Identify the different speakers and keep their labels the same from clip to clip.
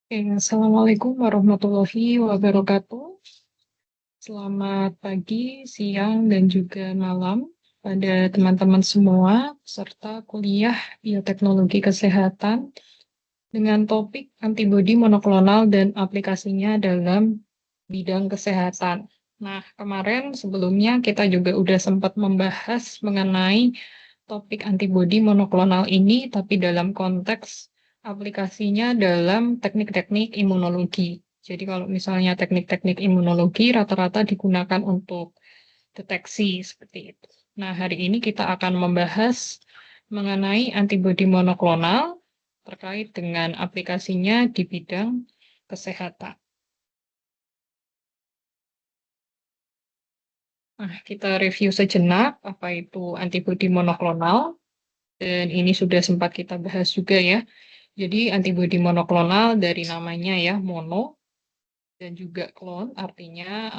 Speaker 1: Assalamualaikum warahmatullahi wabarakatuh. Selamat pagi, siang, dan juga malam pada teman-teman semua peserta kuliah Bioteknologi Kesehatan dengan topik antibodi monoklonal dan aplikasinya dalam bidang kesehatan. Nah, kemarin sebelumnya kita juga udah sempat membahas mengenai topik antibodi monoklonal ini, tapi dalam konteks aplikasinya dalam teknik-teknik imunologi. Jadi kalau misalnya teknik-teknik imunologi rata-rata digunakan untuk deteksi seperti itu. Nah, hari ini kita akan membahas mengenai antibodi monoklonal terkait dengan aplikasinya di bidang kesehatan. Nah, kita review sejenak apa itu antibodi monoklonal, dan ini sudah sempat kita bahas juga ya. Jadi antibodi monoklonal dari namanya ya, mono dan juga klon, artinya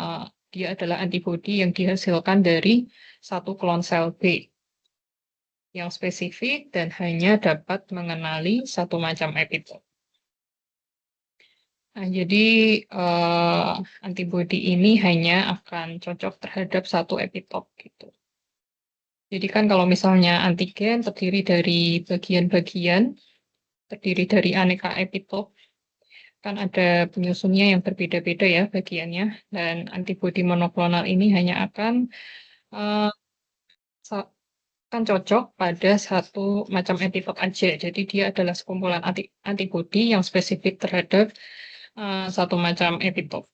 Speaker 1: dia adalah antibodi yang dihasilkan dari satu klon sel B yang spesifik dan hanya dapat mengenali satu macam epitop. Nah, jadi antibodi ini hanya akan cocok terhadap satu epitop gitu. Jadi kan kalau misalnya antigen terdiri dari bagian-bagian, terdiri dari aneka epitop, kan ada penyusunnya yang berbeda-beda ya bagiannya, dan antibodi monoklonal ini hanya akan uh, kan cocok pada satu macam epitop aja. Jadi dia adalah sekumpulan antibodi yang spesifik terhadap satu macam epitop.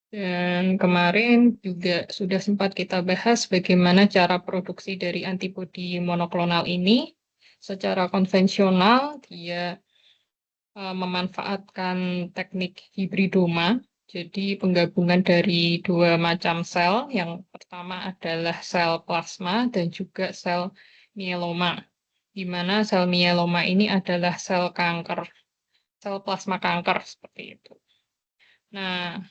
Speaker 1: Dan kemarin juga sudah sempat kita bahas bagaimana cara produksi dari antibodi monoklonal ini. Secara konvensional, dia memanfaatkan teknik hibridoma, jadi penggabungan dari dua macam sel. Yang pertama adalah sel plasma dan juga sel mieloma, di mana sel mieloma ini adalah sel kanker, sel plasma kanker seperti itu. Nah,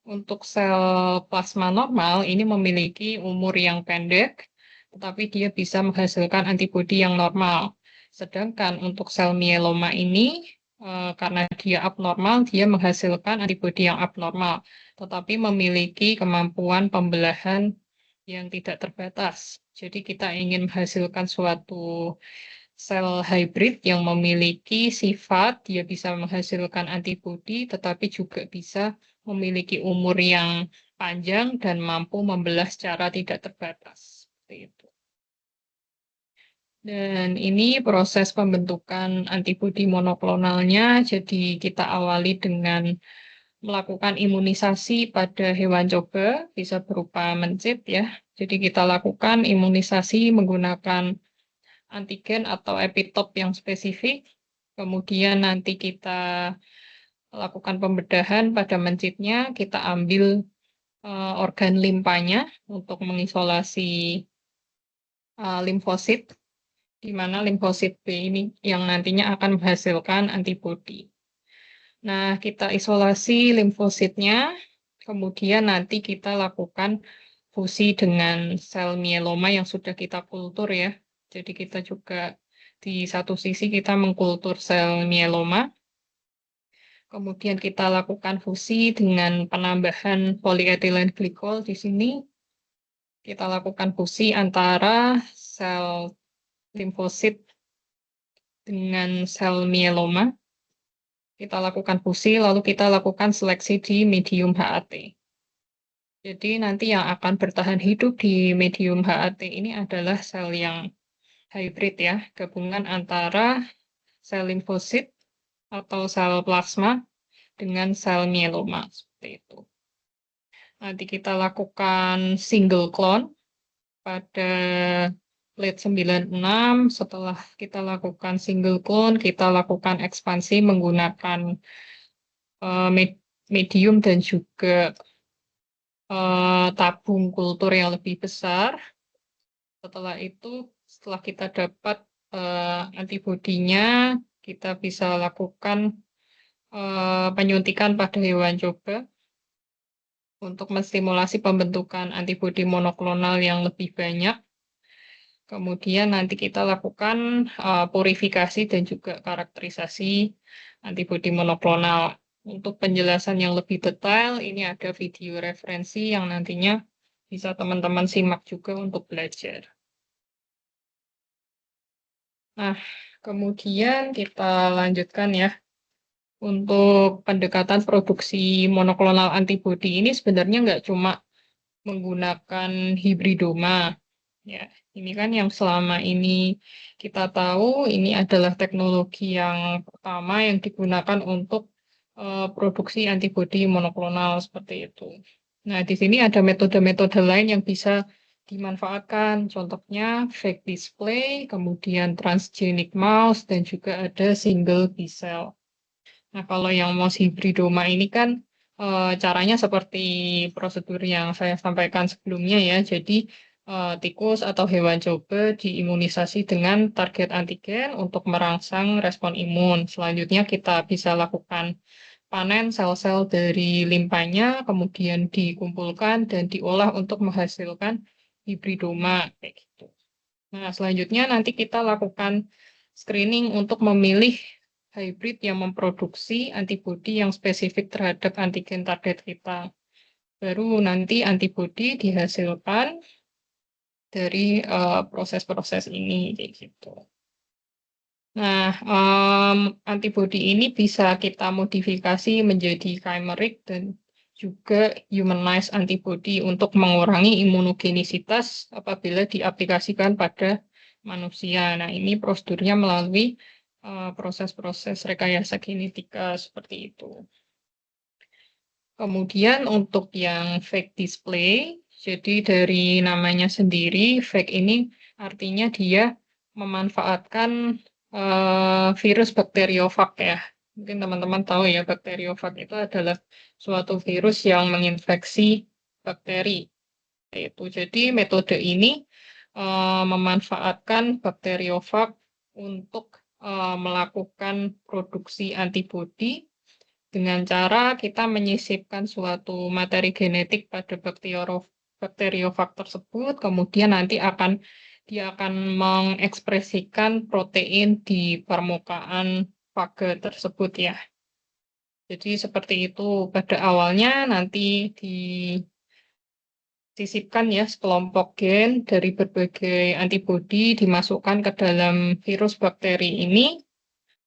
Speaker 1: untuk sel plasma normal ini memiliki umur yang pendek, tetapi dia bisa menghasilkan antibodi yang normal. Sedangkan untuk sel mieloma ini, karena dia abnormal, dia menghasilkan antibodi yang abnormal, tetapi memiliki kemampuan pembelahan yang tidak terbatas. Jadi kita ingin menghasilkan suatu sel hybrid yang memiliki sifat, dia bisa menghasilkan antibodi, tetapi juga bisa memiliki umur yang panjang dan mampu membelah secara tidak terbatas. Seperti itu. Dan ini proses pembentukan antibodi monoklonalnya, jadi kita awali dengan melakukan imunisasi pada hewan coba, bisa berupa mencit ya. Jadi kita lakukan imunisasi menggunakan antigen atau epitop yang spesifik, kemudian nanti kita lakukan pembedahan pada mencitnya, kita ambil organ limpanya untuk mengisolasi limfosit, di mana limfosit B ini yang nantinya akan menghasilkan antibodi. Nah, kita isolasi limfositnya, kemudian nanti kita lakukan fusi dengan sel mieloma yang sudah kita kultur ya. Jadi kita juga di satu sisi kita mengkultur sel mieloma, kemudian kita lakukan fusi dengan penambahan polyethylene glycol di sini. Kita lakukan fusi antara sel limfosit dengan sel mieloma. Kita lakukan fusi, lalu kita lakukan seleksi di medium HAT. Jadi nanti yang akan bertahan hidup di medium HAT ini adalah sel yang hybrid ya, gabungan antara sel limfosit atau sel plasma dengan sel mieloma seperti itu. Nanti kita lakukan single clone pada plate 96. Setelah kita lakukan single clone, kita lakukan ekspansi menggunakan medium dan juga tabung kultur yang lebih besar. Setelah itu, setelah kita dapat antibodinya, kita bisa lakukan penyuntikan pada hewan coba untuk menstimulasi pembentukan antibodi monoklonal yang lebih banyak. Kemudian nanti kita lakukan purifikasi dan juga karakterisasi antibodi monoklonal. Untuk penjelasan yang lebih detail, ini ada video referensi yang nantinya bisa teman-teman simak juga untuk belajar. Nah, kemudian kita lanjutkan ya. Untuk pendekatan produksi monoklonal antibodi ini sebenarnya nggak cuma menggunakan hibridoma. Ya, ini kan yang selama ini kita tahu ini adalah teknologi yang pertama yang digunakan untuk produksi antibodi monoklonal seperti itu. Nah, di sini ada metode-metode lain yang bisa dimanfaatkan. Contohnya fake display, kemudian transgenic mouse, dan juga ada single B cell. Nah, kalau yang mouse hybridoma ini kan caranya seperti prosedur yang saya sampaikan sebelumnya ya. Jadi tikus atau hewan coba diimunisasi dengan target antigen untuk merangsang respon imun. Selanjutnya kita bisa lakukan panen sel-sel dari limpanya, kemudian dikumpulkan dan diolah untuk menghasilkan hibridoma kayak gitu. Nah, selanjutnya nanti kita lakukan screening untuk memilih hybrid yang memproduksi antibodi yang spesifik terhadap antigen target kita. Baru nanti antibodi dihasilkan dari proses-proses ini, kayak gitu. Nah, antibodi ini bisa kita modifikasi menjadi chimeric dan juga humanized antibody untuk mengurangi imunogenisitas apabila diaplikasikan pada manusia. Nah, ini prosedurnya melalui proses-proses rekayasa genetika seperti itu. Kemudian untuk yang fake display, jadi dari namanya sendiri, fake ini artinya dia memanfaatkan virus bakteriofag ya. Mungkin teman-teman tahu ya, bakteriofag itu adalah suatu virus yang menginfeksi bakteri. Itu. Jadi metode ini memanfaatkan bakteriofag untuk melakukan produksi antibodi dengan cara kita menyisipkan suatu materi genetik pada bakteriofag tersebut, kemudian nanti dia akan mengekspresikan protein di permukaan fage tersebut ya. Jadi seperti itu pada awalnya nanti disisipkan ya sekelompok gen dari berbagai antibodi dimasukkan ke dalam virus bakteri ini,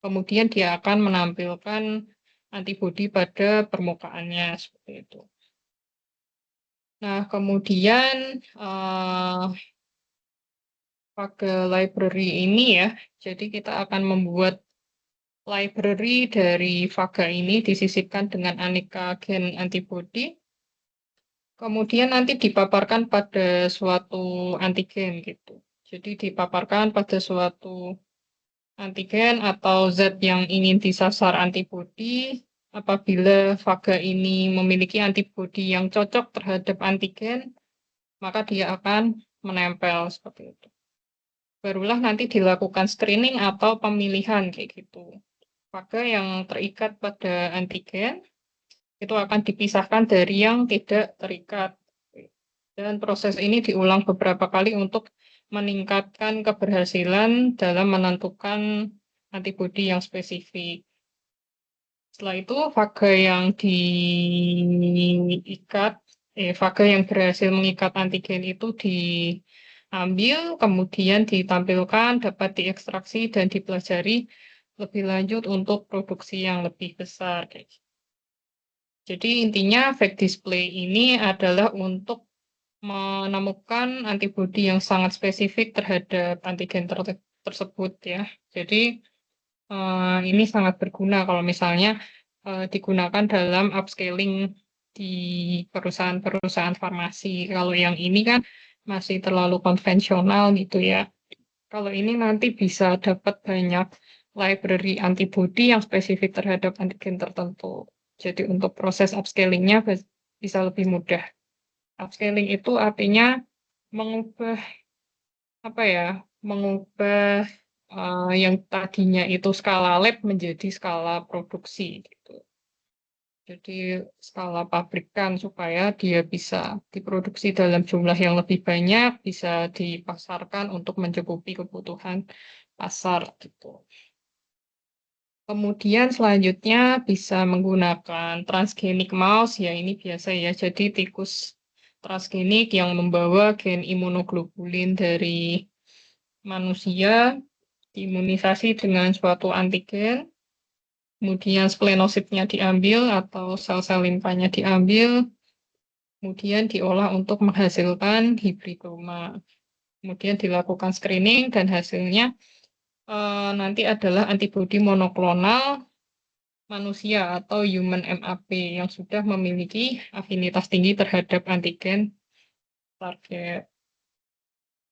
Speaker 1: kemudian dia akan menampilkan antibodi pada permukaannya seperti itu. Nah, kemudian pada library ini ya, jadi kita akan membuat library dari vaga ini disisipkan dengan aneka gen antibodi, kemudian nanti dipaparkan pada suatu antigen gitu. Jadi dipaparkan pada suatu antigen atau zat yang ingin disasar antibodi. Apabila vaga ini memiliki antibodi yang cocok terhadap antigen, maka dia akan menempel seperti itu. Barulah nanti dilakukan screening atau pemilihan kayak gitu. Vaga yang terikat pada antigen itu akan dipisahkan dari yang tidak terikat. Dan proses ini diulang beberapa kali untuk meningkatkan keberhasilan dalam menentukan antibodi yang spesifik. Setelah itu, vaga yang berhasil mengikat antigen itu diambil, kemudian ditampilkan, dapat diekstraksi dan dipelajari lebih lanjut untuk produksi yang lebih besar. Jadi intinya fake display ini adalah untuk menemukan antibodi yang sangat spesifik terhadap antigen tersebut ya. Jadi ini sangat berguna kalau misalnya digunakan dalam upscaling di perusahaan-perusahaan farmasi. Kalau yang ini kan masih terlalu konvensional gitu ya. Kalau ini nanti bisa dapat banyak library antibody yang spesifik terhadap antigen tertentu. Jadi untuk proses upscaling-nya bisa lebih mudah. Upscaling itu artinya mengubah apa ya? Mengubah yang tadinya itu skala lab menjadi skala produksi gitu. Jadi skala pabrikan supaya dia bisa diproduksi dalam jumlah yang lebih banyak, bisa dipasarkan untuk mencukupi kebutuhan pasar gitu. Kemudian selanjutnya bisa menggunakan transgenic mouse, ya ini biasa ya. Jadi tikus transgenik yang membawa gen imunoglobulin dari manusia diimunisasi dengan suatu antigen. Kemudian splenositnya diambil atau sel-sel limfanya diambil, kemudian diolah untuk menghasilkan hibridoma. Kemudian dilakukan screening dan hasilnya nanti adalah antibodi monoklonal manusia atau human MAP yang sudah memiliki afinitas tinggi terhadap antigen target.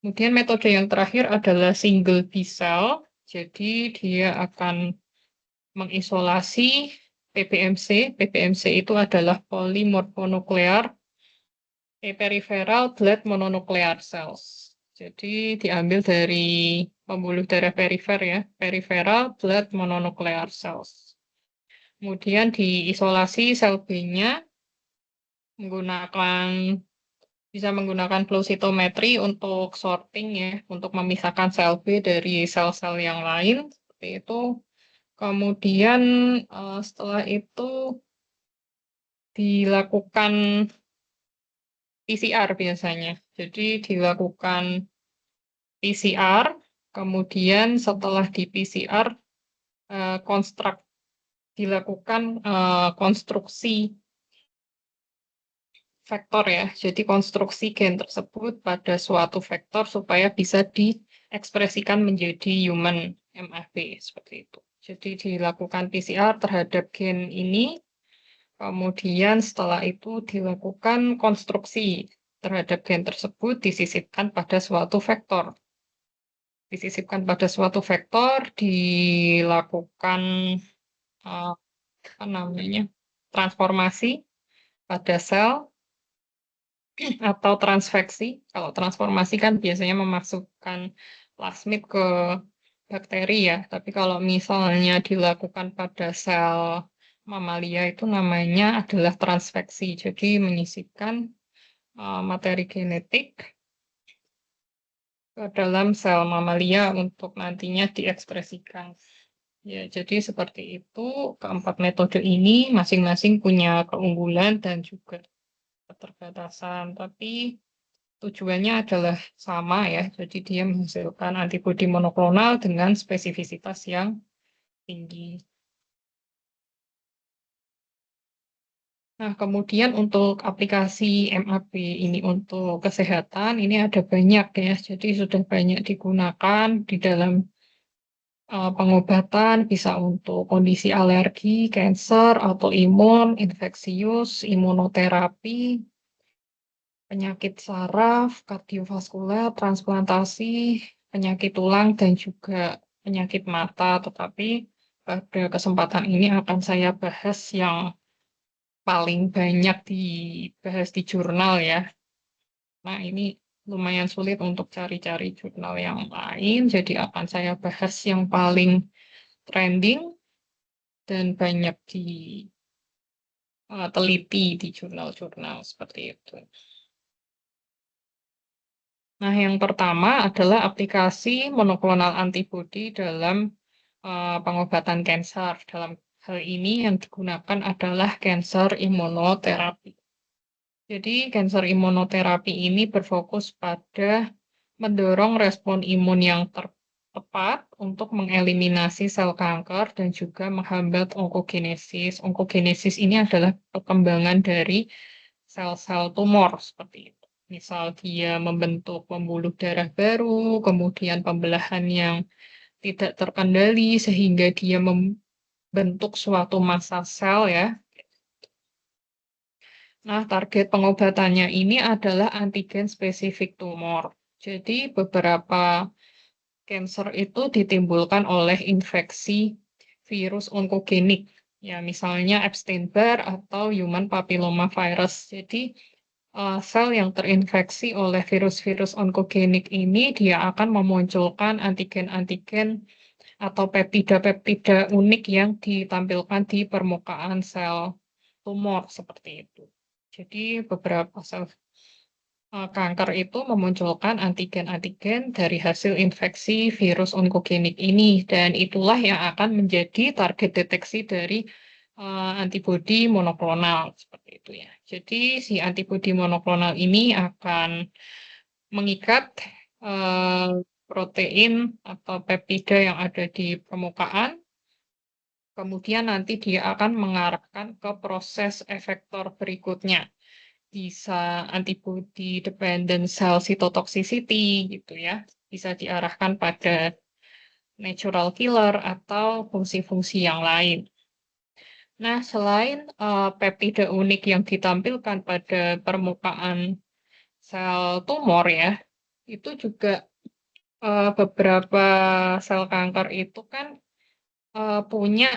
Speaker 1: Kemudian metode yang terakhir adalah single B cell. Jadi dia akan mengisolasi PBMC. PBMC itu adalah polymorphonuclear peripheral blood mononuclear cells. Jadi diambil dari pembuluh darah perifer ya, peripheral blood mononuclear cells. Kemudian diisolasi sel B-nya bisa menggunakan flow cytometry untuk sorting ya, untuk memisahkan sel B dari sel-sel yang lain seperti itu. Kemudian setelah itu dilakukan PCR biasanya. Jadi dilakukan PCR, kemudian setelah di PCR dilakukan konstruksi vektor ya. Jadi konstruksi gen tersebut pada suatu vektor supaya bisa diekspresikan menjadi human MAP seperti itu. Jadi dilakukan PCR terhadap gen ini, kemudian setelah itu dilakukan konstruksi terhadap gen tersebut disisipkan pada suatu vektor. Disisipkan pada suatu vektor, dilakukan transformasi pada sel atau transfeksi. Kalau transformasi kan biasanya memasukkan plasmid ke bakteri ya, tapi kalau misalnya dilakukan pada sel mamalia itu namanya adalah transfeksi. Jadi menyisipkan materi genetik ke dalam sel mamalia untuk nantinya diekspresikan. Ya, jadi seperti itu keempat metode ini masing-masing punya keunggulan dan juga keterbatasan, tapi tujuannya adalah sama ya. Jadi dia menghasilkan antibodi monoklonal dengan spesifisitas yang tinggi. Nah, kemudian untuk aplikasi MAP ini untuk kesehatan, ini ada banyak ya. Jadi sudah banyak digunakan di dalam pengobatan, bisa untuk kondisi alergi, kanker, autoimun, infeksius, imunoterapi, penyakit saraf, kardiovaskuler, transplantasi, penyakit tulang, dan juga penyakit mata. Tetapi pada kesempatan ini akan saya bahas yang paling banyak dibahas di jurnal ya. Nah, ini lumayan sulit untuk cari-cari jurnal yang lain, jadi akan saya bahas yang paling trending dan banyak diteliti di jurnal-jurnal seperti itu. Nah, yang pertama adalah aplikasi monoklonal antibodi dalam pengobatan kanker. Dalam hal ini yang digunakan adalah kanker imunoterapi. Jadi, kanker imunoterapi ini berfokus pada mendorong respon imun yang tepat untuk mengeliminasi sel kanker dan juga menghambat onkogenesis. Onkogenesis ini adalah perkembangan dari sel-sel tumor seperti itu. Misal dia membentuk pembuluh darah baru, kemudian pembelahan yang tidak terkendali sehingga dia membentuk suatu massa sel ya. Nah, target pengobatannya ini adalah antigen spesifik tumor. Jadi beberapa kanker itu ditimbulkan oleh infeksi virus onkogenik. Ya, misalnya Epstein-Barr atau human papilloma virus. Jadi sel yang terinfeksi oleh virus-virus onkogenik ini dia akan memunculkan antigen-antigen atau peptida-peptida unik yang ditampilkan di permukaan sel tumor seperti itu. Jadi beberapa sel kanker itu memunculkan antigen-antigen dari hasil infeksi virus onkogenik ini, dan itulah yang akan menjadi target deteksi dari antibodi monoklonal seperti itu ya. Jadi si antibodi monoklonal ini akan mengikat protein atau peptida yang ada di permukaan, kemudian nanti dia akan mengarahkan ke proses efektor berikutnya. Bisa antibody dependent cell cytotoxicity gitu ya. Bisa diarahkan pada natural killer atau fungsi-fungsi yang lain. Nah, selain peptida unik yang ditampilkan pada permukaan sel tumor ya, itu juga beberapa sel kanker itu kan punya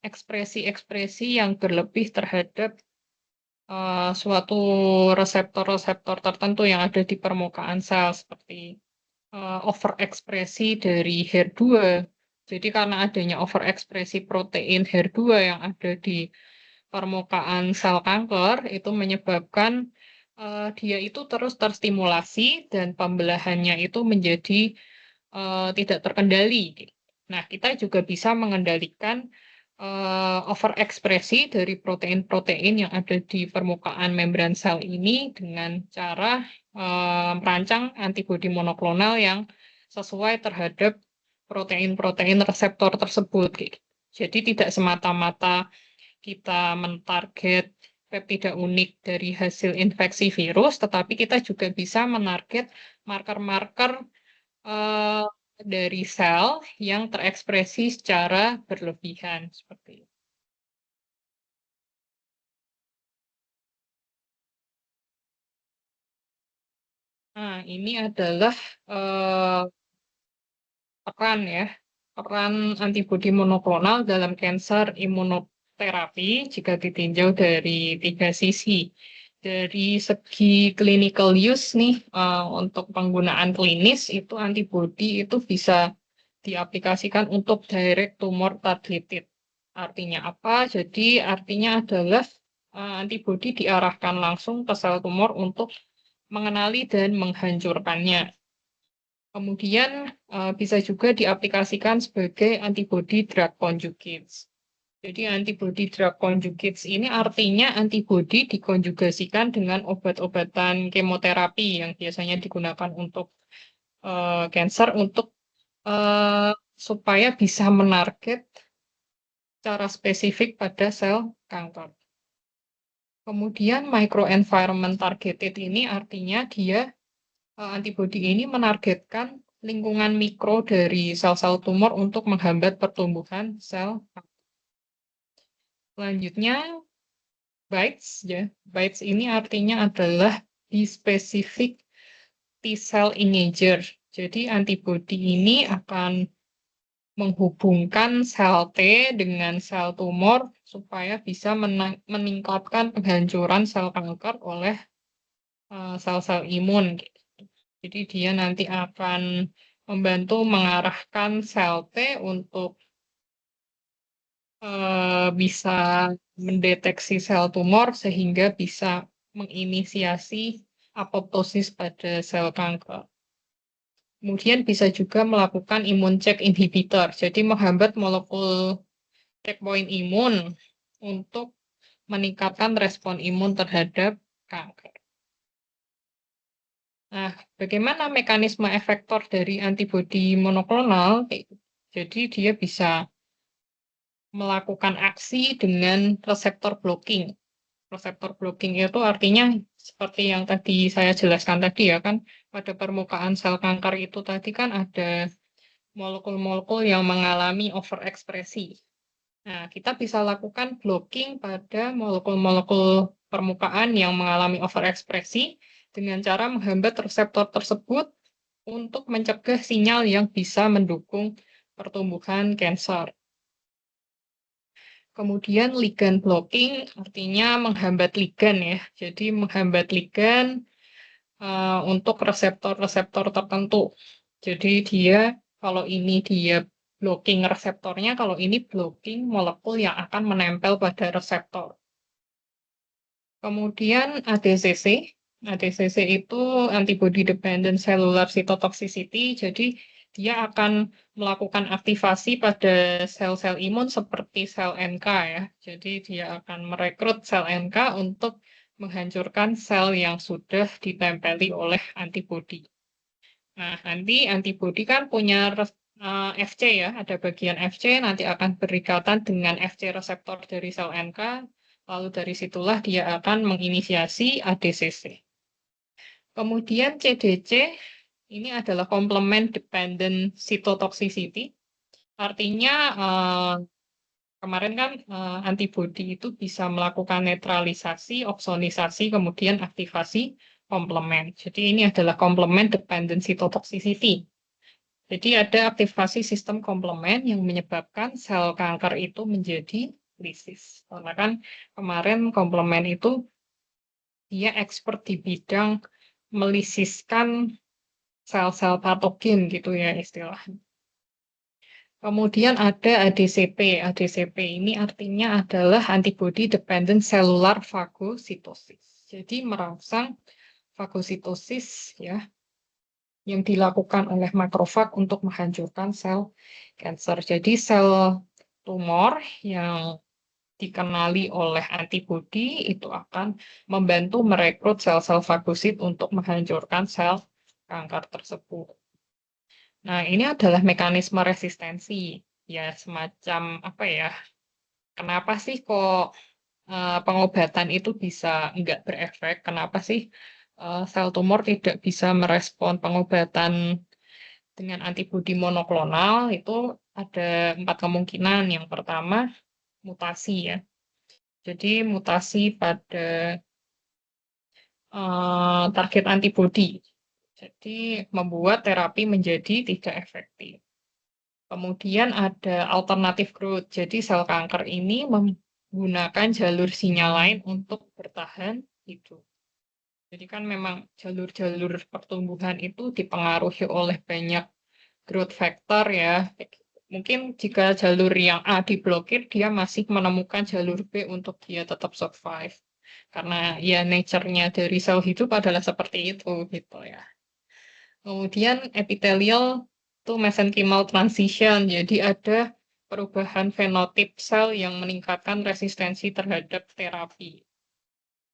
Speaker 1: ekspresi-ekspresi yang berlebih terhadap suatu reseptor-reseptor tertentu yang ada di permukaan sel seperti overekspresi dari HER2. Jadi karena adanya overekspresi protein HER2 yang ada di permukaan sel kanker itu menyebabkan dia itu terus terstimulasi dan pembelahannya itu menjadi tidak terkendali. Nah, kita juga bisa mengendalikan overekspresi dari protein-protein yang ada di permukaan membran sel ini dengan cara merancang antibodi monoklonal yang sesuai terhadap protein-protein reseptor tersebut. Jadi tidak semata-mata kita mentarget peptida unik dari hasil infeksi virus, tetapi kita juga bisa menarget marker-marker eh, dari sel yang terekspresi secara berlebihan seperti itu. Nah, ini adalah eh, peran ya, peran antibodi monoklonal dalam kanker imunoterapi jika ditinjau dari tiga sisi. Dari segi clinical use nih, untuk penggunaan klinis itu antibodi itu bisa diaplikasikan untuk direct tumor targeted. Artinya apa? Jadi artinya adalah antibodi diarahkan langsung ke sel tumor untuk mengenali dan menghancurkannya. Kemudian bisa juga diaplikasikan sebagai antibody drug conjugates. Jadi antibody drug conjugates ini artinya antibody dikonjugasikan dengan obat-obatan kemoterapi yang biasanya digunakan untuk kanker untuk supaya bisa menarget secara spesifik pada sel kanker. Kemudian microenvironment targeted ini artinya dia antibodi ini menargetkan lingkungan mikro dari sel-sel tumor untuk menghambat pertumbuhan sel. Selanjutnya, BiTEs ya. BiTEs ini artinya adalah bispecific T-cell engager. Jadi antibodi ini akan menghubungkan sel T dengan sel tumor supaya bisa meningkatkan penghancuran sel kanker oleh sel-sel imun. Jadi dia nanti akan membantu mengarahkan sel T untuk bisa mendeteksi sel tumor sehingga bisa menginisiasi apoptosis pada sel kanker. Kemudian bisa juga melakukan imun check inhibitor, jadi menghambat molekul checkpoint imun untuk meningkatkan respon imun terhadap kanker. Nah, bagaimana mekanisme efektor dari antibodi monoklonal? Jadi dia bisa melakukan aksi dengan reseptor blocking. Reseptor blocking itu artinya seperti yang tadi saya jelaskan tadi ya kan, pada permukaan sel kanker itu tadi kan ada molekul-molekul yang mengalami overekspresi. Nah, kita bisa lakukan blocking pada molekul-molekul permukaan yang mengalami overekspresi dengan cara menghambat reseptor tersebut untuk mencegah sinyal yang bisa mendukung pertumbuhan kanker. Kemudian ligand blocking artinya menghambat ligan ya. Jadi menghambat ligan untuk reseptor-reseptor tertentu. Jadi dia kalau ini dia blocking reseptornya, kalau ini blocking molekul yang akan menempel pada reseptor. Kemudian ADCC. ADCC itu antibody dependent cellular cytotoxicity. Jadi dia akan melakukan aktivasi pada sel-sel imun seperti sel NK ya. Jadi dia akan merekrut sel NK untuk menghancurkan sel yang sudah ditempeli oleh antibody. Nah, nanti antibody kan punya FC ya, ada bagian FC nanti akan berikatan dengan FC reseptor dari sel NK. Lalu dari situlah dia akan menginisiasi ADCC. Kemudian CDC ini adalah complement dependent cytotoxicity. Artinya kemarin kan antibodi itu bisa melakukan netralisasi, opsonisasi, kemudian aktivasi komplement. Jadi ini adalah complement dependent cytotoxicity. Jadi ada aktivasi sistem komplement yang menyebabkan sel kanker itu menjadi lisis. Karena kan kemarin komplement itu dia expert di bidang melisiskan sel-sel patogen gitu ya istilahnya. Kemudian ada ADCP. ADCP ini artinya adalah antibody dependent cellular phagocytosis. Jadi merangsang fagositosis ya yang dilakukan oleh makrofag untuk menghancurkan sel kanker. Jadi sel tumor yang dikenali oleh antibodi itu akan membantu merekrut sel-sel fagosit untuk menghancurkan sel kanker tersebut. Nah, ini adalah mekanisme resistensi. Ya, semacam apa ya? Kenapa sih kok pengobatan itu bisa nggak berefek? Kenapa sih sel tumor tidak bisa merespon pengobatan dengan antibodi monoklonal? Itu ada 4 kemungkinan. Yang pertama, mutasi ya. Jadi mutasi pada target antibodi. Jadi membuat terapi menjadi tidak efektif. Kemudian ada alternatif growth. Jadi sel kanker ini menggunakan jalur sinyal lain untuk bertahan hidup. Jadi kan memang jalur-jalur pertumbuhan itu dipengaruhi oleh banyak growth factor ya. Mungkin jika jalur yang A diblokir, dia masih menemukan jalur B untuk dia tetap survive. Karena ya nature-nya dari sel hidup adalah seperti itu gitu ya. Kemudian epithelial itu mesenchymal transition. Jadi ada perubahan fenotip sel yang meningkatkan resistensi terhadap terapi.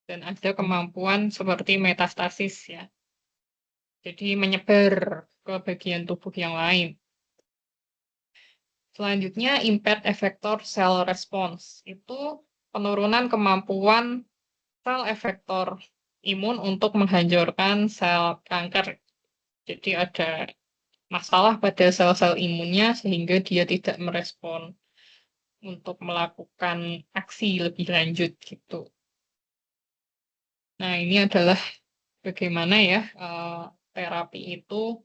Speaker 1: Dan ada kemampuan seperti metastasis ya. Jadi menyebar ke bagian tubuh yang lain. Selanjutnya, impaired effector cell response. Itu penurunan kemampuan sel efektor imun untuk menghancurkan sel kanker. Jadi ada masalah pada sel-sel imunnya sehingga dia tidak merespon untuk melakukan aksi lebih lanjut gitu. Nah, ini adalah bagaimana ya terapi itu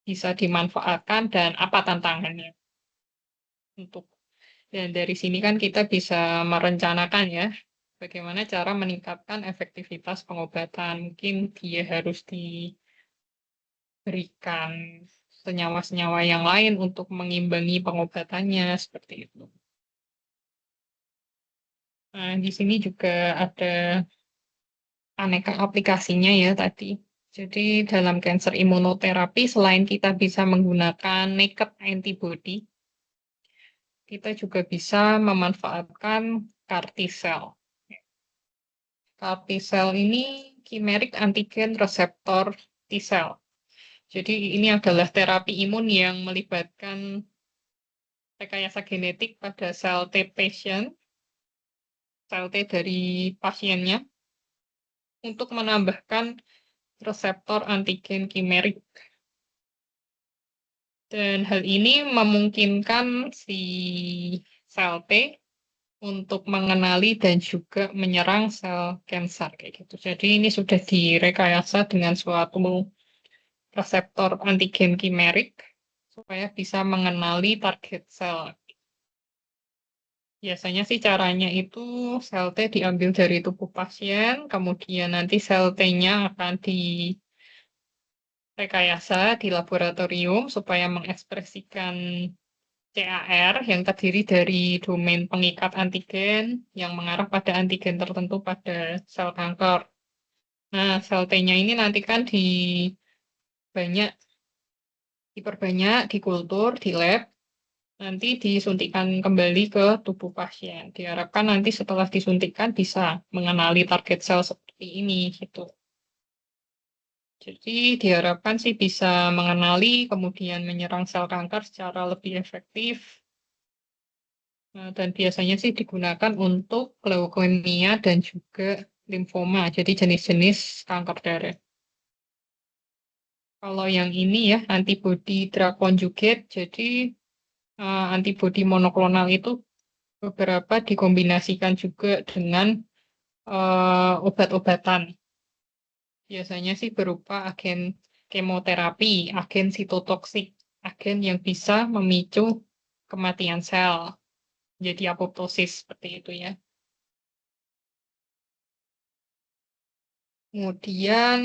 Speaker 1: bisa dimanfaatkan dan apa tantangannya untuk. Dan dari sini kan kita bisa merencanakan ya bagaimana cara meningkatkan efektivitas pengobatan. Mungkin dia harus diberikan senyawa-senyawa yang lain untuk mengimbangi pengobatannya seperti itu. Nah, di sini juga ada aneka aplikasinya ya tadi. Jadi dalam cancer imunoterapi selain kita bisa menggunakan naked antibody, kita juga bisa memanfaatkan CAR T-cell. CAR T-cell ini chimeric antigen reseptor T-cell. Jadi ini adalah terapi imun yang melibatkan rekayasa genetik pada sel T patient, sel T dari pasiennya, untuk menambahkan reseptor antigen kimerik. Dan hal ini memungkinkan si sel T untuk mengenali dan juga menyerang sel kanker kayak gitu. Jadi ini sudah direkayasa dengan suatu reseptor antigen kimerik supaya bisa mengenali target sel. Biasanya sih caranya itu sel T diambil dari tubuh pasien, kemudian nanti sel T-nya akan direkayasa di laboratorium supaya mengekspresikan CAR yang terdiri dari domain pengikat antigen yang mengarah pada antigen tertentu pada sel kanker. Nah, sel T-nya ini nanti kan diperbanyak, dikultur, di lab, nanti disuntikan kembali ke tubuh pasien. Diharapkan nanti setelah disuntikan bisa mengenali target sel seperti ini, gitu. Jadi diharapkan sih bisa mengenali, kemudian menyerang sel kanker secara lebih efektif. Dan biasanya sih digunakan untuk leukemia dan juga limfoma, jadi jenis-jenis kanker darah. Kalau yang ini ya, antibody drug conjugate, jadi antibody monoklonal itu beberapa dikombinasikan juga dengan obat-obatan. Biasanya sih berupa agen kemoterapi, agen sitotoksik, agen yang bisa memicu kematian sel, jadi apoptosis seperti itu ya. Kemudian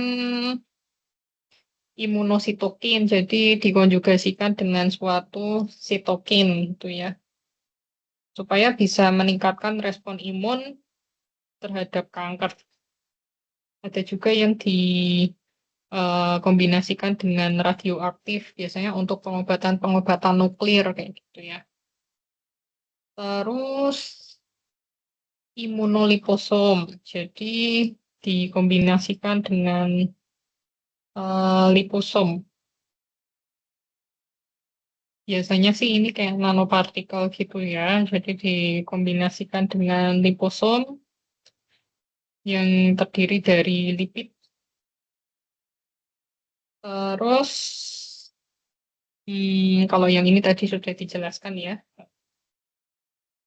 Speaker 1: imunositokin, jadi dikonjugasikan dengan suatu sitokin gitu ya, supaya bisa meningkatkan respon imun terhadap kanker. Ada juga yang dikombinasikan dengan radioaktif, biasanya untuk pengobatan-pengobatan nuklir kayak gitu ya. Terus imunoliposom, jadi dikombinasikan dengan liposom. Biasanya sih ini kayak nanopartikel gitu ya, jadi dikombinasikan dengan liposom yang terdiri dari lipid. Terus, kalau yang ini tadi sudah dijelaskan ya.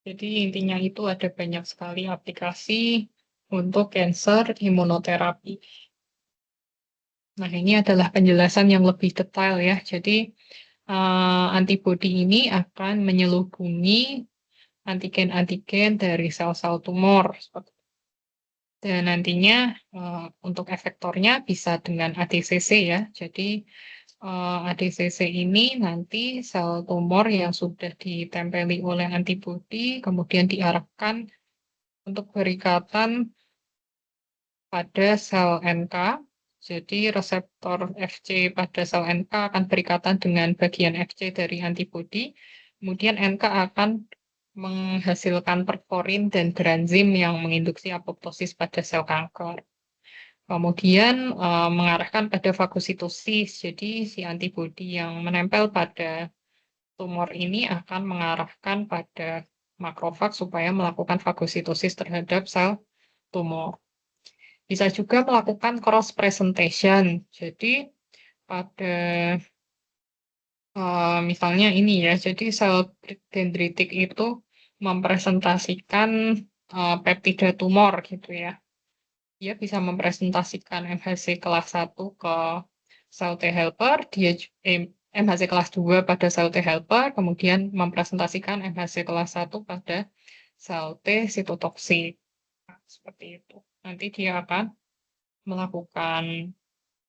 Speaker 1: Jadi intinya itu ada banyak sekali aplikasi untuk cancer imunoterapi. Nah, ini adalah penjelasan yang lebih detail ya. Jadi antibodi ini akan menyelubungi antigen-antigen dari sel-sel tumor. Dan nantinya untuk efektornya bisa dengan ADCC ya. Jadi ADCC ini nanti sel tumor yang sudah ditempeli oleh antibodi kemudian diarahkan untuk berikatan pada sel NK. Jadi reseptor Fc pada sel NK akan berikatan dengan bagian Fc dari antibodi. Kemudian NK akan menghasilkan perforin dan beranzim yang menginduksi apoptosis pada sel kanker. Kemudian mengarahkan pada fagositosis. Jadi si antibodi yang menempel pada tumor ini akan mengarahkan pada makrofag supaya melakukan fagositosis terhadap sel tumor. Bisa juga melakukan cross presentation. Jadi pada misalnya ini ya, jadi sel dendritik itu mempresentasikan peptida tumor gitu ya. Dia bisa mempresentasikan MHC kelas 1 ke sel T helper, MHC kelas 2 pada sel T helper, kemudian mempresentasikan MHC kelas 1 pada sel T sitotoksik. Nah, seperti itu. Nanti dia akan melakukan,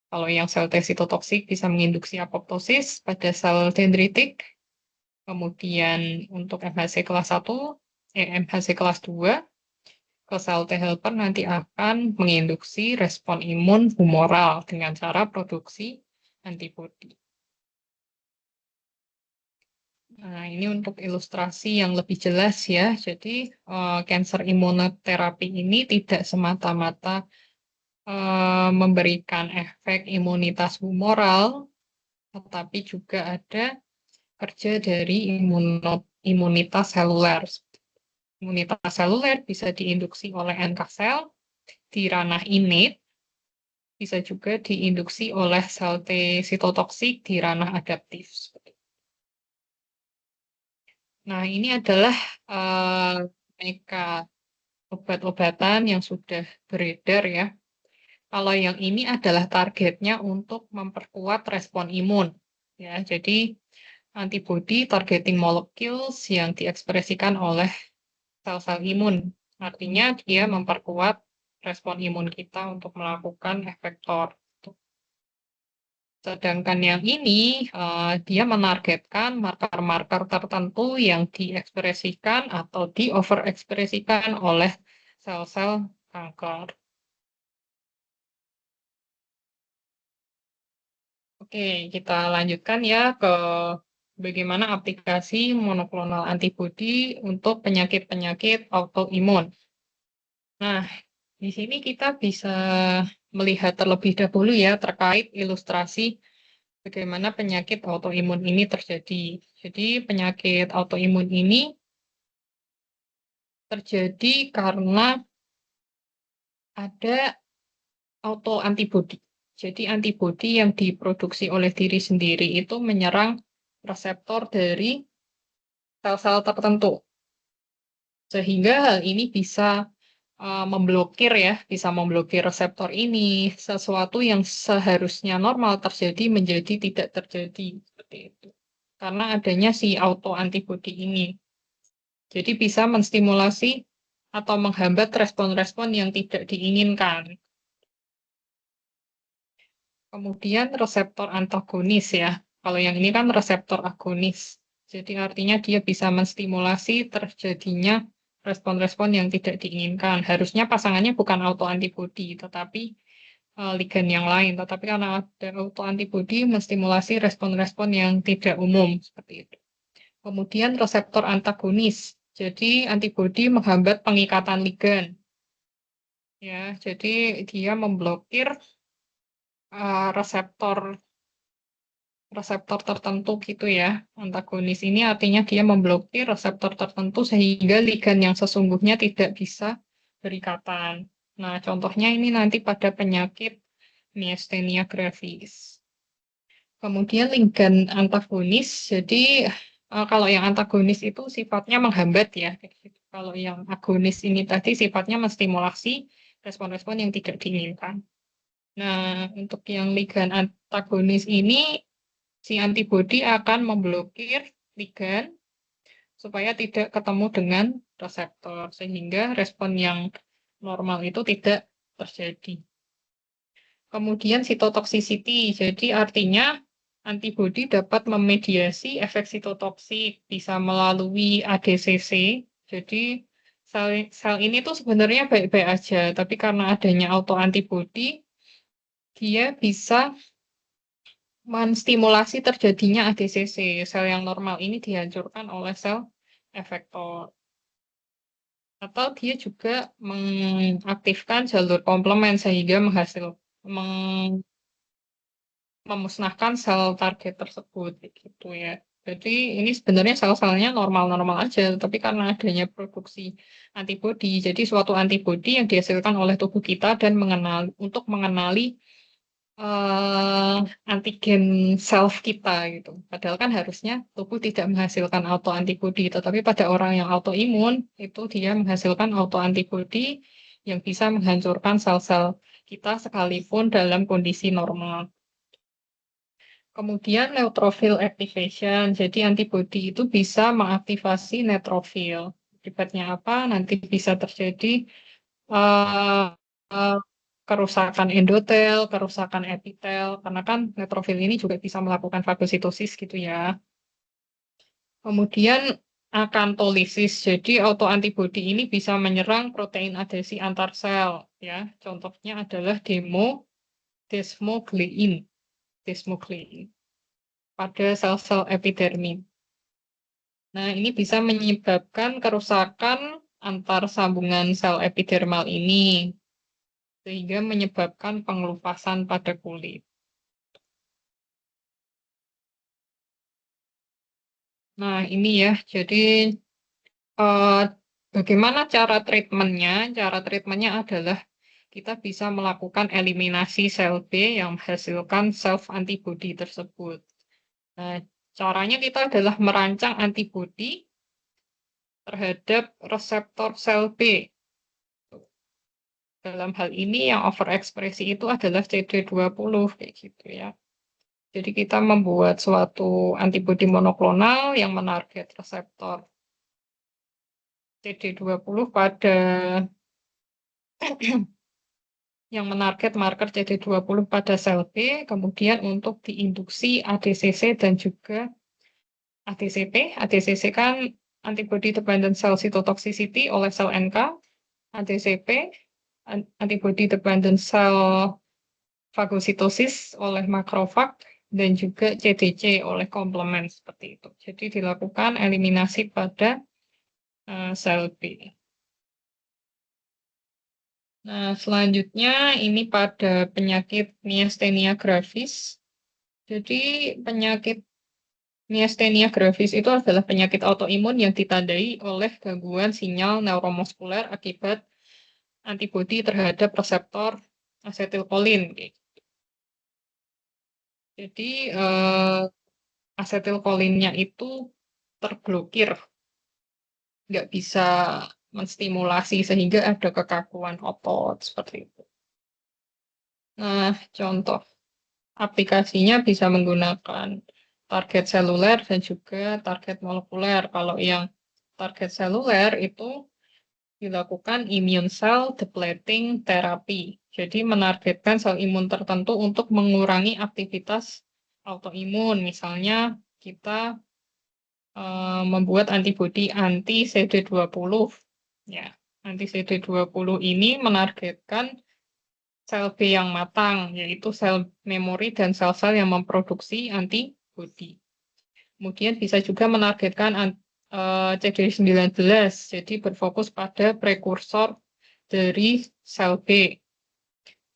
Speaker 1: kalau yang sel T sitotoksik bisa menginduksi apoptosis pada sel dendritik, kemudian untuk MHC kelas 1, MHC kelas 2, ke sel T helper nanti akan menginduksi respon imun humoral dengan cara produksi antibodi. Nah, ini untuk ilustrasi yang lebih jelas ya. Jadi, cancer imunoterapi ini tidak semata-mata memberikan efek imunitas humoral, tetapi juga ada kerja dari imunitas seluler. Imunitas seluler bisa diinduksi oleh NK sel di ranah innate, bisa juga diinduksi oleh sel T sitotoksik di ranah adaptif. Nah, ini adalah aneka obat-obatan yang sudah beredar ya. Kalau yang ini adalah targetnya untuk memperkuat respon imun. Ya, jadi antibody targeting molecules yang diekspresikan oleh sel-sel imun. Artinya dia memperkuat respon imun kita untuk melakukan efektor. Sedangkan yang ini, dia menargetkan marker-marker tertentu yang diekspresikan atau di-overekspresikan oleh sel-sel kanker. Oke, kita lanjutkan ya ke bagaimana aplikasi monoklonal antibodi untuk penyakit-penyakit autoimun. Nah, di sini kita bisa melihat terlebih dahulu ya terkait ilustrasi bagaimana penyakit autoimun ini terjadi. Jadi, penyakit autoimun ini terjadi karena ada autoantibodi. Jadi, antibodi yang diproduksi oleh diri sendiri itu menyerang reseptor dari sel-sel tertentu. Sehingga hal ini bisa memblokir ya, bisa memblokir reseptor ini, sesuatu yang seharusnya normal terjadi menjadi tidak terjadi, seperti itu. Karena adanya si autoantibodi ini. Jadi bisa menstimulasi atau menghambat respon-respon yang tidak diinginkan. Kemudian reseptor antagonis ya. Kalau yang ini kan reseptor agonis. Jadi artinya dia bisa menstimulasi terjadinya respon-respon yang tidak diinginkan. Harusnya pasangannya bukan autoantibodi, tetapi ligan yang lain. Tetapi karena ada autoantibodi menstimulasi respon-respon yang tidak umum seperti itu. Kemudian reseptor antagonis. Jadi antibodi menghambat pengikatan ligan. Ya, jadi dia memblokir reseptor reseptor tertentu gitu ya. Antagonis ini artinya dia memblokir reseptor tertentu sehingga ligan yang sesungguhnya tidak bisa berikatan. Nah, contohnya ini nanti pada penyakit myasthenia gravis. Kemudian ligan antagonis, jadi kalau yang antagonis itu sifatnya menghambat ya. Gitu. Kalau yang agonis ini tadi sifatnya menstimulasi respon-respon yang tidak diinginkan. Nah, untuk yang ligan antagonis ini, si antibodi akan memblokir ligan supaya tidak ketemu dengan reseptor, sehingga respon yang normal itu tidak terjadi. Kemudian cytotoxicity, jadi artinya antibodi dapat memediasi efek sitotoksik, bisa melalui ADCC. Jadi sel ini tuh sebenarnya baik-baik aja, tapi karena adanya autoantibodi, dia bisa menstimulasi terjadinya ADCC. Sel yang normal ini dihancurkan oleh sel efektor. Atau dia juga mengaktifkan jalur komplement sehingga memusnahkan sel target tersebut gitu ya. Jadi ini sebenarnya sel-selnya normal-normal aja, tapi karena adanya produksi antibodi, jadi suatu antibodi yang dihasilkan oleh tubuh kita dan untuk mengenali antigen self kita gitu. Padahal kan harusnya tubuh tidak menghasilkan autoantibodi, tetapi pada orang yang autoimun itu dia menghasilkan autoantibodi yang bisa menghancurkan sel-sel kita sekalipun dalam kondisi normal. Kemudian neutrophil activation, jadi antibodi itu bisa mengaktifasi neutrofil. Akibatnya apa? Nanti bisa terjadi uh, uh, kerusakan endotel, kerusakan epitel, karena kan neutrofil ini juga bisa melakukan fagositosis gitu ya. Kemudian akantolisis, jadi autoantibodi ini bisa menyerang protein adhesi antar sel, ya. Contohnya adalah desmoglein pada sel-sel epidermis. Nah, ini bisa menyebabkan kerusakan antar sambungan sel epidermal ini, sehingga menyebabkan pengelupasan pada kulit. Nah, ini ya, jadi eh, bagaimana cara treatmentnya? Cara treatmentnya adalah kita bisa melakukan eliminasi sel B yang menghasilkan self antibody tersebut. Nah, caranya kita adalah merancang antibodi terhadap reseptor sel B. Dalam hal ini yang overekspresi itu adalah CD20 kayak gitu ya. Jadi kita membuat suatu antibodi monoklonal yang menarget reseptor CD20 pada yang menarget marker CD20 pada sel B, kemudian untuk diinduksi ADCC dan juga ADCP. ADCC kan antibody dependent cell cytotoxicity oleh sel NK, ADCP antibody dependent cell fagositosis oleh makrofag, dan juga CDC oleh komplement seperti itu. Jadi dilakukan eliminasi pada sel B. Nah, selanjutnya ini pada penyakit myasthenia gravis. Jadi penyakit myasthenia gravis itu adalah penyakit autoimun yang ditandai oleh gangguan sinyal neuromuskuler akibat antibodi terhadap reseptor asetilkolin. Jadi asetilkolinnya itu terblokir, nggak bisa menstimulasi sehingga ada kekakuan otot seperti itu. Nah, contoh aplikasinya bisa menggunakan target seluler dan juga target molekuler. Kalau yang target seluler itu dilakukan immune cell depleting therapy. Jadi menargetkan sel imun tertentu untuk mengurangi aktivitas autoimun. Misalnya kita membuat antibodi anti CD20. Ya, anti CD20 ini menargetkan sel B yang matang, yaitu sel memori dan sel-sel yang memproduksi antibodi. Kemudian bisa juga menargetkan CD19, jadi berfokus pada prekursor dari sel B.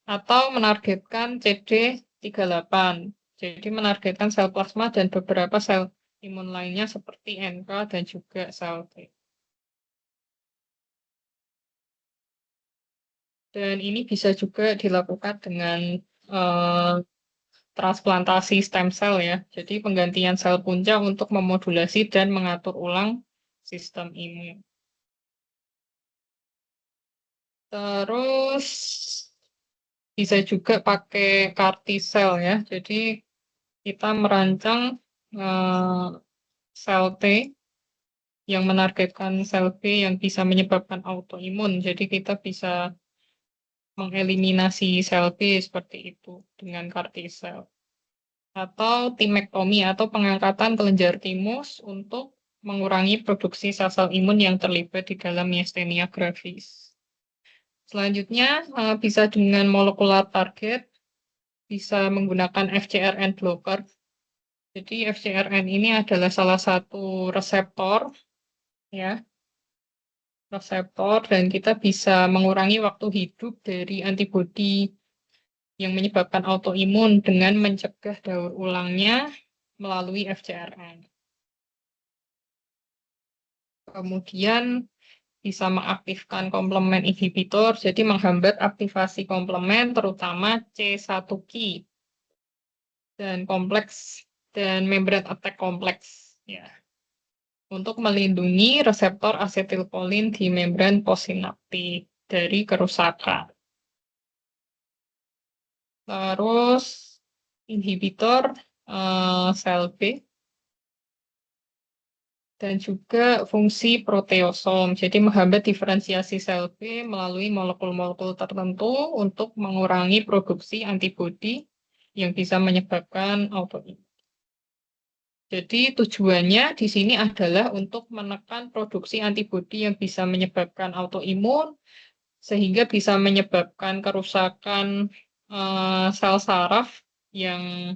Speaker 1: Atau menargetkan CD38, jadi menargetkan sel plasma dan beberapa sel imun lainnya seperti NK dan juga sel T. Dan ini bisa juga dilakukan dengan transplantasi stem cell ya. Jadi penggantian sel punca untuk memodulasi dan mengatur ulang sistem imun. Terus bisa juga pakai CAR T-cell ya. Jadi kita merancang sel T yang menargetkan sel B yang bisa menyebabkan autoimun. Jadi kita bisa mengeliminasi sel B seperti itu dengan CAR T-cell. Atau timektomi atau pengangkatan kelenjar timus untuk mengurangi produksi sel-sel imun yang terlibat di dalam myasthenia gravis. Selanjutnya bisa dengan molekular target, bisa menggunakan FcRn blocker. Jadi FcRn ini adalah salah satu reseptor ya, reseptor, dan kita bisa mengurangi waktu hidup dari antibodi yang menyebabkan autoimun dengan mencegah daur ulangnya melalui FcRn. Kemudian bisa mengaktifkan komplement inhibitor, jadi menghambat aktivasi komplement terutama C1q dan kompleks dan membran attack kompleks ya, untuk melindungi reseptor asetilkolin di membran postsinaptik dari kerusakan. Terus inhibitor sel B dan juga fungsi proteosom, jadi menghambat diferensiasi sel B melalui molekul-molekul tertentu untuk mengurangi produksi antibodi yang bisa menyebabkan autoimun. Jadi tujuannya di sini adalah untuk menekan produksi antibodi yang bisa menyebabkan autoimun, sehingga bisa menyebabkan kerusakan sel saraf yang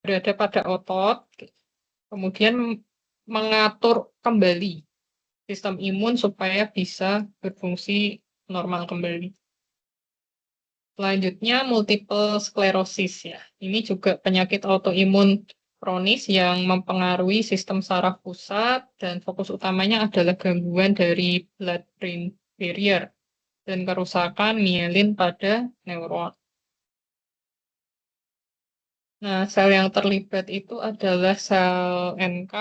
Speaker 1: berada pada otot, kemudian mengatur kembali sistem imun supaya bisa berfungsi normal kembali. Selanjutnya multiple sclerosis ya. Ini juga penyakit autoimun kronis yang mempengaruhi sistem saraf pusat dan fokus utamanya adalah gangguan dari blood-brain barrier dan kerusakan mielin pada neuron. Nah, sel yang terlibat itu adalah sel NK,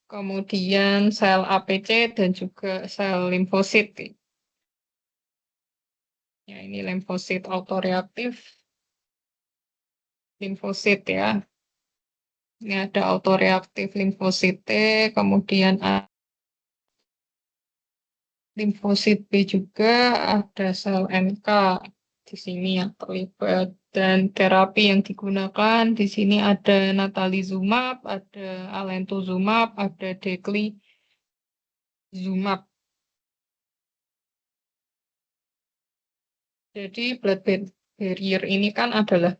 Speaker 1: kemudian sel APC dan juga sel limfosit. Ya, ini limfosit autoreaktif, limfosit ya. Ini ada autoreaktif limfosit T, kemudian limfosit B juga ada sel NK di sini yang terlibat. Dan terapi yang digunakan di sini ada natalizumab, ada alentuzumab, ada declizumab. Jadi blood barrier ini kan adalah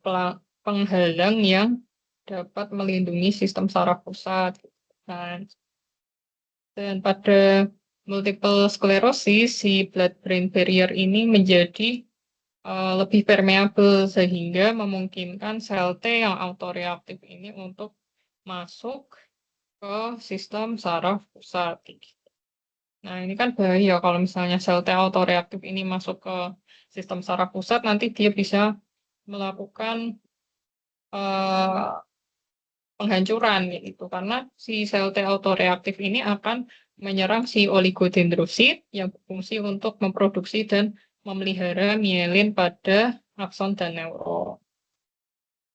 Speaker 1: penghalang yang dapat melindungi sistem saraf pusat. Nah, dan pada multiple sclerosis, si blood-brain barrier ini menjadi lebih permeabel sehingga memungkinkan sel T yang autoreaktif ini untuk masuk ke sistem saraf pusat. Nah, ini kan bahaya kalau misalnya sel T autoreaktif ini masuk ke sistem saraf pusat, nanti dia bisa melakukan uh, penghancuran gitu karena si sel T autoreaktif ini akan menyerang si oligodendrosit yang berfungsi untuk memproduksi dan memelihara mielin pada akson dan neuron.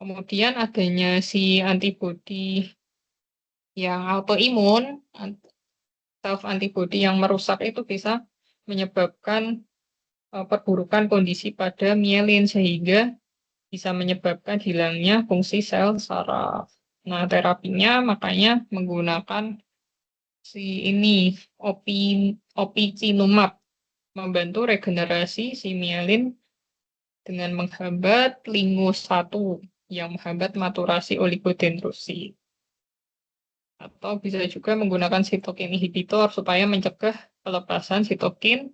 Speaker 1: Kemudian adanya si antibodi yang autoimun, self antibody yang merusak itu bisa menyebabkan perburukan kondisi pada mielin sehingga bisa menyebabkan hilangnya fungsi sel saraf. Nah, terapinya makanya menggunakan si ini opicinumab membantu regenerasi si mielin dengan menghambat lingus 1 yang menghambat maturasi oligodendrosit. Atau bisa juga menggunakan sitokin inhibitor supaya mencegah pelepasan sitokin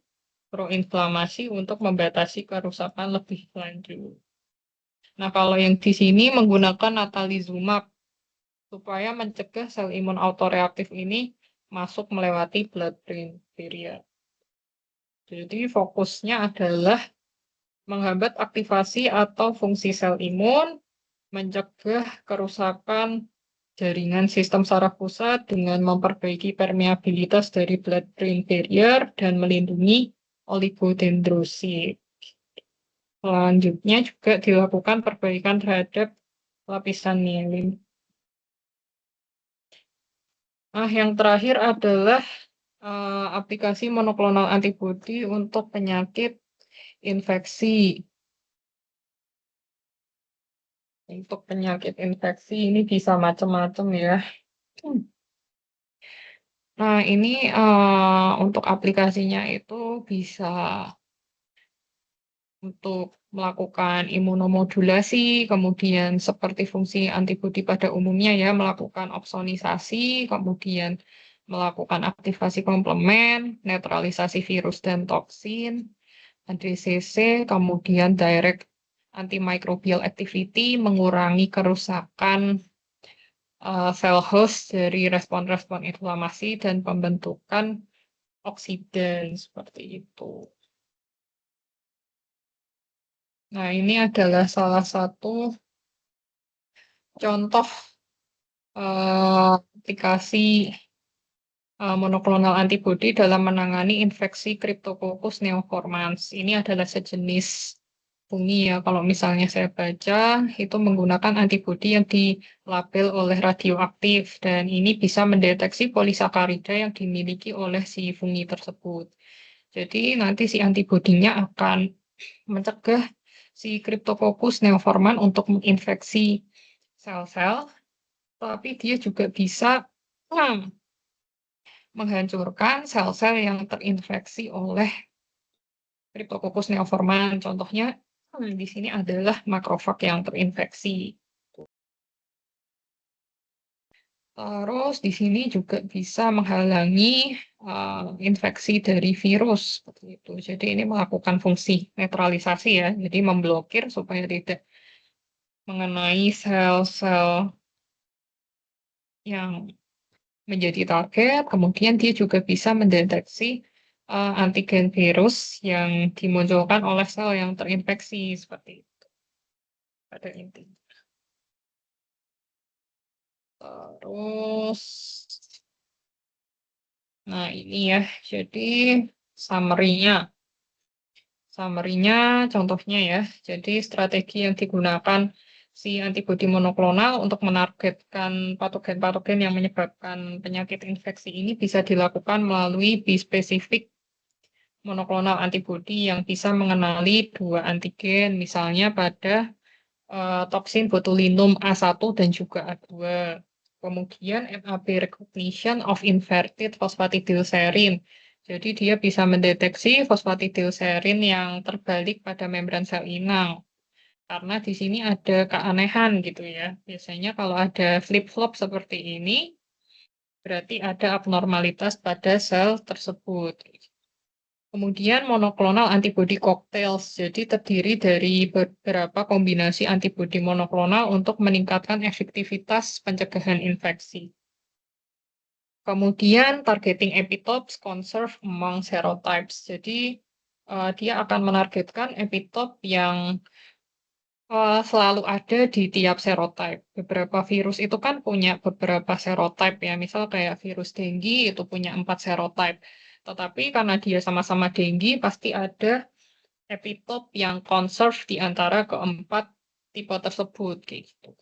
Speaker 1: proinflamasi untuk membatasi kerusakan lebih lanjut. Nah, kalau yang di sini menggunakan natalizumab supaya mencegah sel imun autoreaktif ini masuk melewati blood-brain barrier. Jadi fokusnya adalah menghambat aktivasi atau fungsi sel imun, mencegah kerusakan jaringan sistem saraf pusat dengan memperbaiki permeabilitas dari blood-brain barrier dan melindungi oligodendrosit. Selanjutnya juga dilakukan perbaikan terhadap lapisan mielin. Nah, yang terakhir adalah aplikasi monoklonal antibodi untuk penyakit infeksi. Untuk penyakit infeksi ini bisa macam-macam ya. Nah, ini untuk aplikasinya itu bisa untuk melakukan imunomodulasi, kemudian seperti fungsi antibodi pada umumnya ya, melakukan opsonisasi, kemudian melakukan aktivasi komplement, netralisasi virus dan toksin, ADCC, kemudian direct antimicrobial activity, mengurangi kerusakan sel host dari respon-respon inflamasi dan pembentukan oksidan seperti itu. Nah, ini adalah salah satu contoh aplikasi monoklonal antibodi dalam menangani infeksi Cryptococcus neoformans. Ini adalah sejenis fungi ya. Kalau misalnya saya baca, itu menggunakan antibodi yang dilabel oleh radioaktif dan ini bisa mendeteksi polisakarida yang dimiliki oleh si fungi tersebut. Jadi nanti si antibodinya akan mencegah si Cryptococcus neoformans untuk menginfeksi sel-sel, tapi dia juga bisa menghancurkan sel-sel yang terinfeksi oleh Cryptococcus neoformans. Contohnya di sini adalah makrofag yang terinfeksi. Terus di sini juga bisa menghalangi infeksi dari virus seperti itu. Jadi ini melakukan fungsi netralisasi ya. Jadi memblokir supaya tidak mengenai sel-sel yang menjadi target. Kemudian dia juga bisa mendeteksi antigen virus yang dimunculkan oleh sel yang terinfeksi seperti itu pada intinya. Terus, nah ini ya, jadi summary-nya. Summary-nya contohnya ya, jadi strategi yang digunakan si antibodi monoklonal untuk menargetkan patogen-patogen yang menyebabkan penyakit infeksi ini bisa dilakukan melalui bispesifik monoklonal antibodi yang bisa mengenali dua antigen, misalnya pada toksin botulinum A1 dan juga A2. Kemudian MAB recognition of inverted phosphatidylserine. Jadi dia bisa mendeteksi fosfatidilserin yang terbalik pada membran sel inang. Karena di sini ada keanehan gitu ya. Biasanya kalau ada flip-flop seperti ini, berarti ada abnormalitas pada sel tersebut. Kemudian monoklonal antibody cocktails, jadi terdiri dari beberapa kombinasi antibodi monoklonal untuk meningkatkan efektivitas pencegahan infeksi. Kemudian targeting epitopes conserve among serotypes, jadi dia akan menargetkan epitop yang selalu ada di tiap serotype. Beberapa virus itu kan punya beberapa serotype ya, misal kayak virus dengue itu punya 4 serotype. Tetapi karena dia sama-sama dengue, pasti ada epitop yang conserve di antara keempat tipe tersebut gitu.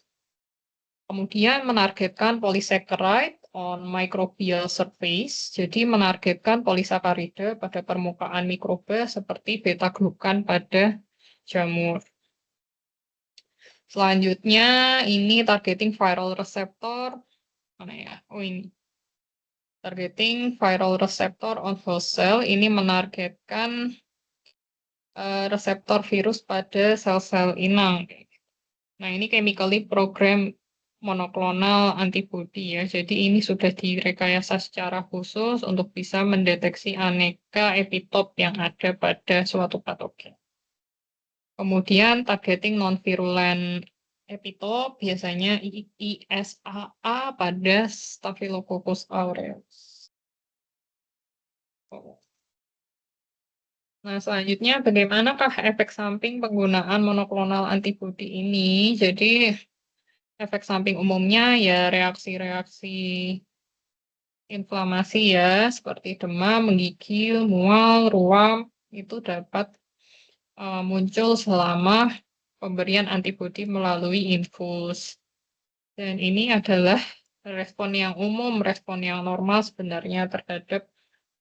Speaker 1: Kemudian menargetkan polysaccharide on microbial surface, jadi menargetkan polisakarida pada permukaan mikroba seperti beta-glukan pada jamur. Selanjutnya ini targeting viral receptor, mana ya? Oh ini. Targeting viral receptor on host cell, ini menargetkan reseptor virus pada sel-sel inang. Nah, ini chemically program monoklonal antibody ya. Jadi ini sudah direkayasa secara khusus untuk bisa mendeteksi aneka epitop yang ada pada suatu patogen. Kemudian targeting non-virulent epitop biasanya ISAA pada Staphylococcus aureus. Nah, selanjutnya bagaimanakah efek samping penggunaan monoklonal antibody ini? Jadi efek samping umumnya ya reaksi-reaksi inflamasi ya, seperti demam, menggigil, mual, ruam, itu dapat muncul selama pemberian antibodi melalui infus. Dan ini adalah respon yang umum, respon yang normal sebenarnya terhadap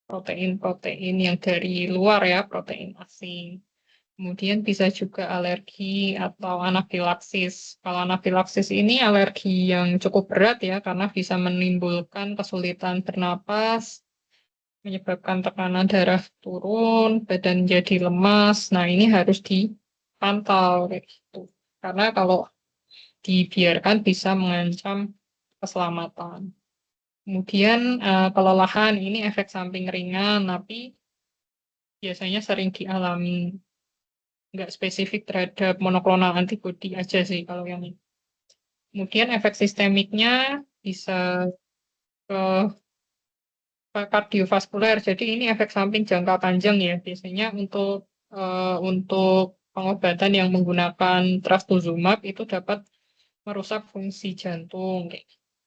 Speaker 1: protein-protein yang dari luar ya, protein asing. Kemudian bisa juga alergi atau anafilaksis. Kalau anafilaksis ini alergi yang cukup berat ya, karena bisa menimbulkan kesulitan bernapas, menyebabkan tekanan darah turun, badan jadi lemas. Nah, ini harus dipantau kayak gitu. Karena kalau dibiarkan bisa mengancam keselamatan. Kemudian kelelahan ini efek samping ringan, tapi biasanya sering dialami. Nggak spesifik terhadap monoklonal antibody aja sih kalau yang ini. Kemudian efek sistemiknya bisa ke kardiovaskuler. Jadi ini efek samping jangka panjang ya. Biasanya untuk pengobatan yang menggunakan trastuzumab itu dapat merusak fungsi jantung.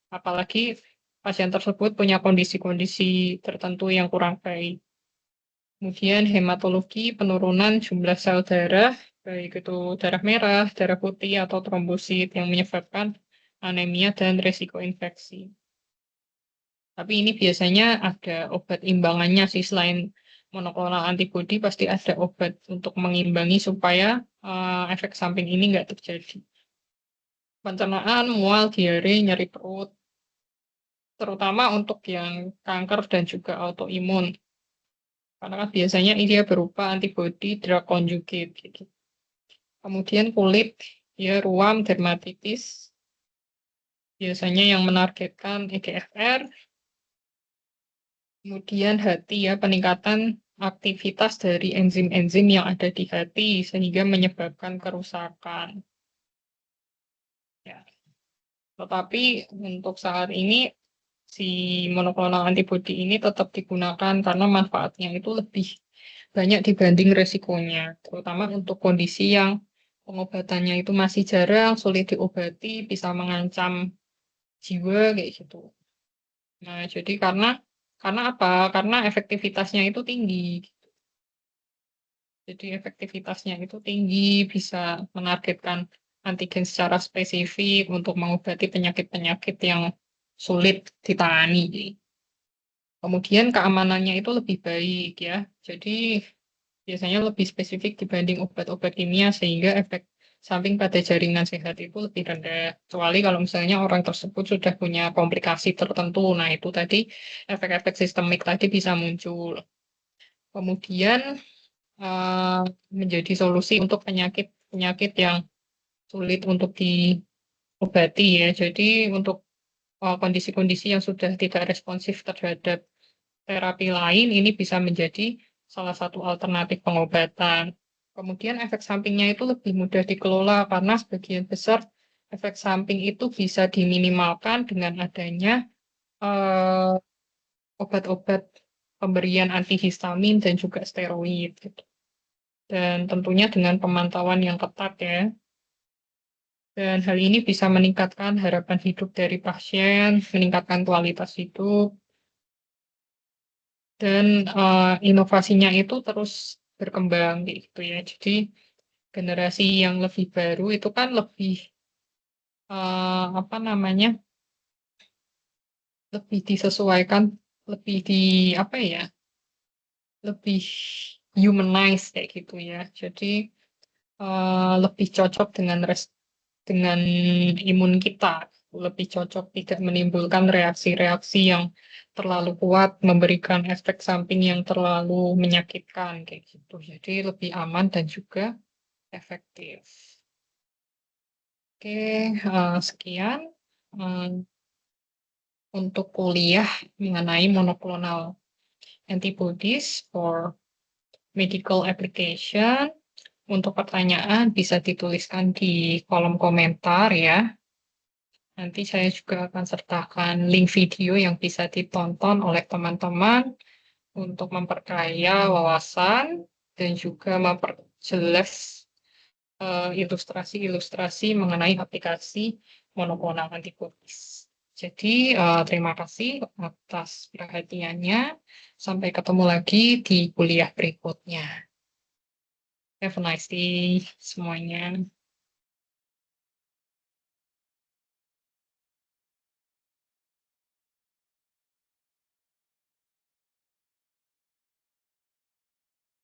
Speaker 1: Apalagi pasien tersebut punya kondisi-kondisi tertentu yang kurang baik. Kemudian hematologi, penurunan jumlah sel darah, baik itu darah merah, darah putih, atau trombosit yang menyebabkan anemia dan resiko infeksi. Tapi ini biasanya ada obat imbangannya sih, selain monoklonal antibody pasti ada obat untuk mengimbangi supaya efek samping ini nggak terjadi. Pencernaan, mual, diare, nyeri perut, terutama untuk yang kanker dan juga autoimun. Karena kan biasanya ini dia berupa antibody drug conjugate gitu. Kemudian kulit, ya ruam, dermatitis, biasanya yang menargetkan EGFR. Kemudian hati ya, peningkatan aktivitas dari enzim-enzim yang ada di hati sehingga menyebabkan kerusakan. Ya. Tetapi untuk saat ini si monoklonal antibody ini tetap digunakan karena manfaatnya itu lebih banyak dibanding resikonya, terutama untuk kondisi yang pengobatannya itu masih jarang, sulit diobati, bisa mengancam jiwa kayak gitu. Nah, jadi karena apa? Karena efektivitasnya itu tinggi. Jadi efektivitasnya itu tinggi, bisa menargetkan antigen secara spesifik untuk mengobati penyakit-penyakit yang sulit ditangani. Kemudian keamanannya itu lebih baik ya. Jadi biasanya lebih spesifik dibanding obat-obat kimia sehingga efek samping pada jaringan sehat itu lebih rendah. Kecuali kalau misalnya orang tersebut sudah punya komplikasi tertentu. Nah, itu tadi efek-efek sistemik tadi bisa muncul. Kemudian eh, menjadi solusi untuk penyakit-penyakit yang sulit untuk diobati ya. Jadi untuk kondisi-kondisi yang sudah tidak responsif terhadap terapi lain, ini bisa menjadi salah satu alternatif pengobatan. Kemudian efek sampingnya itu lebih mudah dikelola karena sebagian besar efek samping itu bisa diminimalkan dengan adanya eh, obat-obat pemberian antihistamin dan juga steroid gitu. Dan tentunya dengan pemantauan yang ketat ya. Dan hal ini bisa meningkatkan harapan hidup dari pasien, meningkatkan kualitas hidup, dan inovasinya itu terus berkembang gitu ya. Jadi generasi yang lebih baru itu kan lebih apa namanya, lebih disesuaikan, lebih di apa ya, lebih humanize kayak gitu ya. Jadi lebih cocok dengan imun kita, lebih cocok tidak menimbulkan reaksi-reaksi yang terlalu kuat, memberikan efek samping yang terlalu menyakitkan kayak gitu. Jadi lebih aman dan juga efektif. Oke, sekian eh, untuk kuliah mengenai monoclonal antibodies for medical application. Untuk pertanyaan bisa dituliskan di kolom komentar ya. Nanti saya juga akan sertakan link video yang bisa ditonton oleh teman-teman untuk memperkaya wawasan dan juga memperjelas ilustrasi-ilustrasi mengenai aplikasi monoklonal antibodies. Jadi, terima kasih atas perhatiannya. Sampai ketemu lagi di kuliah berikutnya. Have a nice day semuanya.